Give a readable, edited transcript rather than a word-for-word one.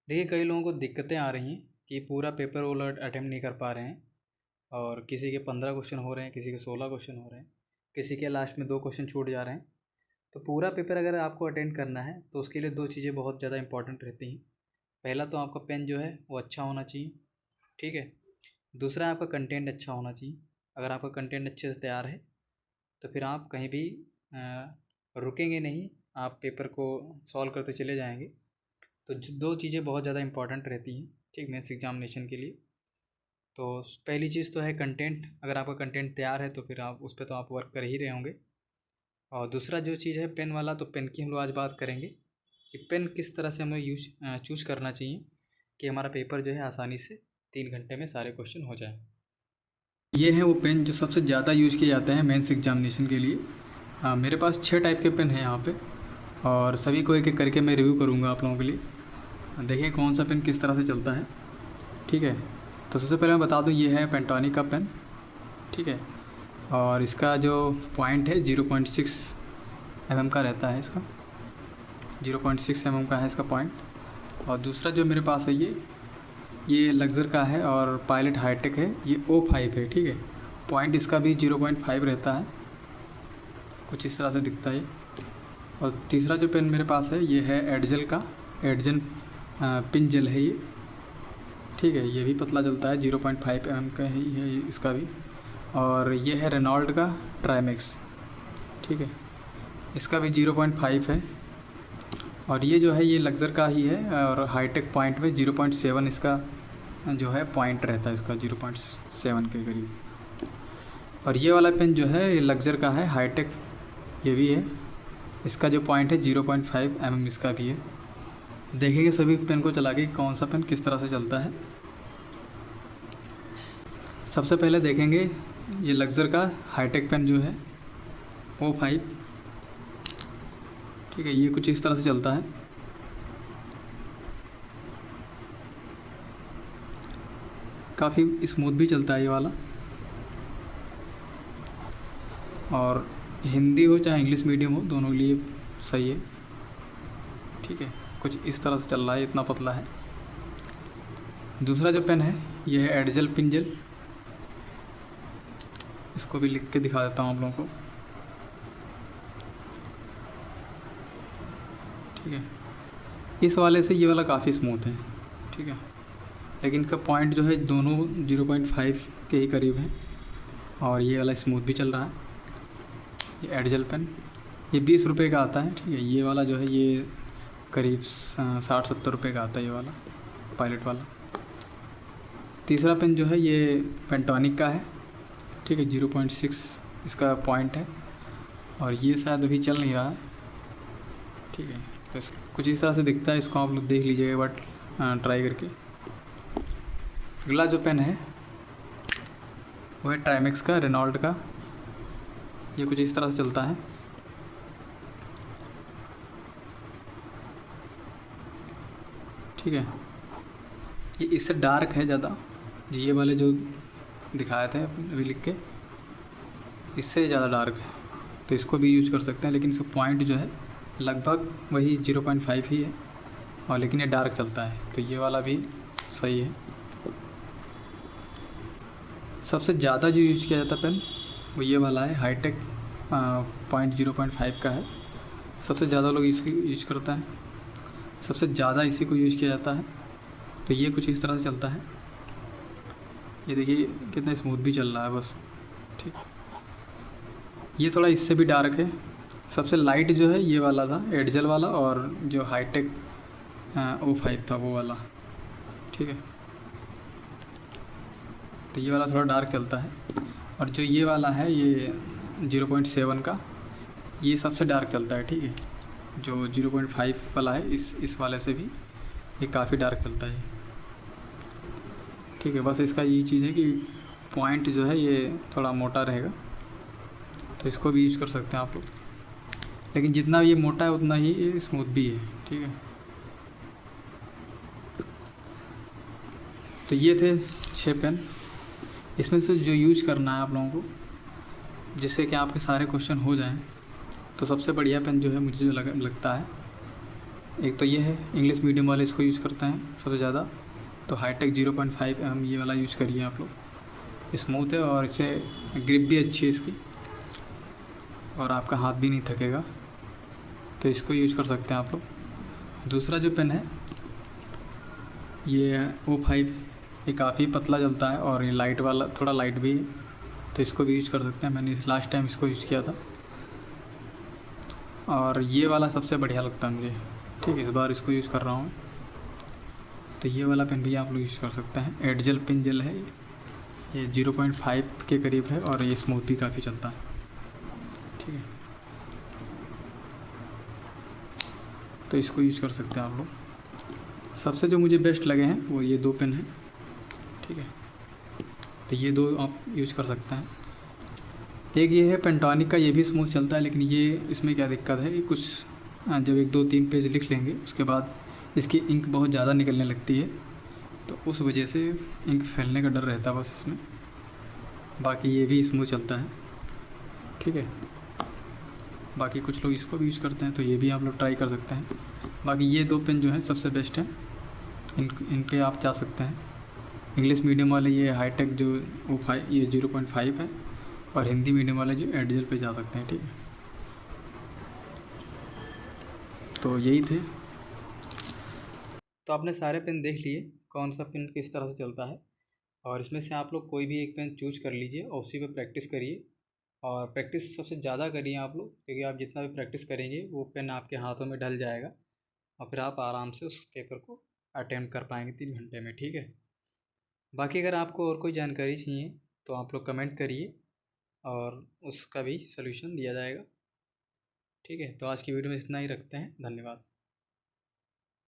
देखिए, कई लोगों को दिक्कतें आ रही हैं कि पूरा पेपर वो लोग अटेम्प्ट नहीं कर पा रहे हैं और किसी के 15 क्वेश्चन हो रहे हैं, किसी के 16 क्वेश्चन हो रहे हैं, किसी के लास्ट में 2 क्वेश्चन छूट जा रहे हैं। तो पूरा पेपर अगर आपको अटेंड करना है तो उसके लिए 2 चीज़ें बहुत ज़्यादा इंपॉर्टेंट रहती हैं। पहला तो आपका पेन जो है वो अच्छा होना चाहिए, ठीक है। दूसरा आपका कंटेंट अच्छा होना चाहिए। अगर आपका कंटेंट अच्छे से तैयार है तो फिर आप कहीं भी रुकेंगे नहीं, आप पेपर को सॉल्व करते चले जाएंगे। तो 2 चीज़ें बहुत ज़्यादा इंपॉर्टेंट रहती हैं, ठीक, मेंस एग्जामिनेशन के लिए। तो पहली चीज़ तो है कंटेंट। अगर आपका कंटेंट तैयार है तो फिर आप उस पे तो आप वर्क कर ही रहे होंगे। और दूसरा जो चीज़ है पेन वाला, तो पेन की हम लोग आज बात करेंगे कि पेन किस तरह से हमें चूज़ करना चाहिए कि हमारा पेपर जो है आसानी से 3 घंटे में सारे क्वेश्चन हो जाए। ये है वो पेन जो सबसे ज़्यादा यूज़ किए जाते हैं मेंस एग्जामिनेशन के लिए। मेरे पास 6 टाइप के पेन हैं यहाँ पे और सभी को एक एक करके मैं रिव्यू करूँगा आप लोगों के लिए। देखिए कौन सा पेन किस तरह से चलता है, ठीक है। तो सबसे पहले मैं बता दूँ, ये है पेंटोनिक का पेन, ठीक है। और इसका जो पॉइंट है 0.6 mm का रहता है, इसका 0.6 mm का है इसका पॉइंट। और दूसरा जो मेरे पास है ये लग्जर का है और पायलट हाईटेक है, ये O5 है, ठीक है। पॉइंट इसका भी 0.5 रहता है, कुछ इस तरह से दिखता है। और तीसरा जो पेन मेरे पास है ये है एडजल का, एडजन पिन जेल है ये, ठीक है। ये भी पतला चलता है, 0.5 mm का ही है इसका भी। और ये है रेनॉल्ड का ट्राइमेक्स, ठीक है। इसका भी 0.5 है। और ये जो है ये लग्जर का ही है और हाईटेक पॉइंट में 0.7 इसका जो है पॉइंट रहता है, इसका 0.7 के करीब। और ये वाला पेन जो है ये लग्जर का है, हाईटेक ये भी है, इसका जो पॉइंट है 0.5 mm इसका भी है। देखेंगे सभी पेन को चला के कौन सा पेन किस तरह से चलता है। सबसे पहले देखेंगे ये लग्जर का हाईटेक पेन जो है O5, ठीक है। ये कुछ इस तरह से चलता है। काफ़ी स्मूथ भी चलता है ये वाला। और हिंदी हो चाहे इंग्लिश मीडियम हो, दोनों के लिए सही है, ठीक है। कुछ इस तरह से चल रहा है, इतना पतला है। दूसरा जो पेन है ये है एडजल पिन जेल, इसको भी लिख के दिखा देता हूँ आप लोगों को, ठीक है। इस वाले से ये वाला काफ़ी स्मूथ है, ठीक है। लेकिन इनका पॉइंट जो है दोनों 0.5 के ही करीब है। और ये वाला स्मूथ भी चल रहा है। ये एडजल पेन ये 20 रुपये का आता है, ठीक है। ये वाला जो है ये करीब 60-70 रुपये का आता है, ये वाला पायलट वाला। तीसरा पेन जो है ये पेंटोनिक का है, ठीक है, 0.6 इसका पॉइंट है। और ये शायद अभी चल नहीं रहा है, ठीक है। तो कुछ इस तरह से दिखता है, इसको आप लोग देख लीजिएगा बट ट्राई करके। अगला जो पेन है वो है ट्राइमेक्स का, रेनॉल्ड का। ये कुछ इस तरह से चलता है, ठीक है। ये इससे डार्क है ज़्यादा, ये वाले जो दिखाए थे अभी लिख के, इससे ज़्यादा डार्क है। तो इसको भी यूज कर सकते हैं, लेकिन इसका पॉइंट जो है लगभग वही 0.5 ही है, और लेकिन ये डार्क चलता है, तो ये वाला भी सही है। सबसे ज़्यादा जो यूज़ किया जाता है पेन वो ये वाला है, हाईटेक पॉइंट 0.5 का है। सबसे ज़्यादा लोग इसकी यूज करता है, सबसे ज़्यादा इसी को यूज़ किया जाता है। तो ये कुछ इस तरह से चलता है। ये देखिए कितना स्मूथ भी चल रहा है, बस ठीक। ये थोड़ा इससे भी डार्क है। सबसे लाइट जो है ये वाला था, एडजल वाला, और जो हाईटेक O5 था वो वाला, ठीक है। तो ये वाला थोड़ा डार्क चलता है। और जो ये वाला है ये 0.7 का, ये सबसे डार्क चलता है, ठीक है। जो 0.5 वाला है इस वाले से भी ये काफ़ी डार्क चलता है, ठीक है। बस इसका यही चीज़ है कि पॉइंट जो है ये थोड़ा मोटा रहेगा, तो इसको भी यूज़ कर सकते हैं आप लोग। लेकिन जितना ये मोटा है उतना ही ये स्मूथ भी है, ठीक है। तो ये थे 6 पेन। इसमें से जो यूज़ करना है आप लोगों को जिससे कि आपके सारे क्वेश्चन हो जाएं, तो सबसे बढ़िया पेन जो है मुझे जो लगता है एक तो ये है, इंग्लिश मीडियम वाले इसको यूज़ करते हैं सबसे ज़्यादा। तो हाईटेक 0.5 mm ये वाला यूज़ करिए आप लोग। स्मूथ है और इसे ग्रिप भी अच्छी है इसकी, और आपका हाथ भी नहीं थकेगा, तो इसको यूज़ कर सकते हैं आप लोग। दूसरा जो पेन है ये O5, ये काफ़ी पतला चलता है और ये लाइट वाला, थोड़ा लाइट भी है, तो इसको भी यूज़ कर सकते हैं। मैंने लास्ट टाइम इसको यूज़ किया था, और ये वाला सबसे बढ़िया लगता है मुझे। ठीक है, इस बार इसको यूज़ कर रहा हूँ। तो ये वाला पेन भी आप लोग यूज़ कर सकते हैं। एडजेल पेन जेल है ये 0.5 के करीब है, और ये स्मूथ भी काफ़ी चलता है। ठीक है, तो इसको यूज़ कर सकते हैं आप लोग। सबसे जो मुझे बेस्ट लगे हैं वो ये 2 पेन हैं। ठीक है, तो ये 2 आप यूज़ कर सकते हैं। एक ये है पेंटोनिक का, ये भी स्मूथ चलता है, लेकिन ये इसमें क्या दिक्कत है कि कुछ जब 1 2 3 पेज लिख लेंगे उसके बाद इसकी इंक बहुत ज़्यादा निकलने लगती है, तो उस वजह से इंक फैलने का डर रहता है बस इसमें। बाकी ये भी स्मूथ चलता है। ठीक है, बाकी कुछ लोग इसको भी यूज़ करते हैं, तो ये भी आप लोग ट्राई कर सकते हैं। बाकी ये 2 पेन जो हैं सबसे बेस्ट हैं, इन पे आप जा सकते हैं। इंग्लिश मीडियम वाले ये हाईटेक जो O5 ये 0.5 है, और हिंदी मीडियम वाले जो एडजेल पे जा सकते हैं। ठीक है, तो यही थे। तो आपने सारे पेन देख लिए, कौन सा पेन किस तरह से चलता है, और इसमें से आप लोग कोई भी एक पेन चूज कर लीजिए और उसी पे प्रैक्टिस करिए। और प्रैक्टिस सबसे ज़्यादा करिए आप लोग, क्योंकि आप जितना भी प्रैक्टिस करेंगे वो पेन आपके हाथों में ढल जाएगा, और फिर आप आराम से उस पेपर को अटेम्प्ट कर पाएंगे 3 घंटे में। ठीक है, बाकी अगर आपको और कोई जानकारी चाहिए तो आप लोग कमेंट करिए, और उसका भी सलूशन दिया जाएगा। ठीक है, तो आज की वीडियो में इतना ही रखते हैं। धन्यवाद।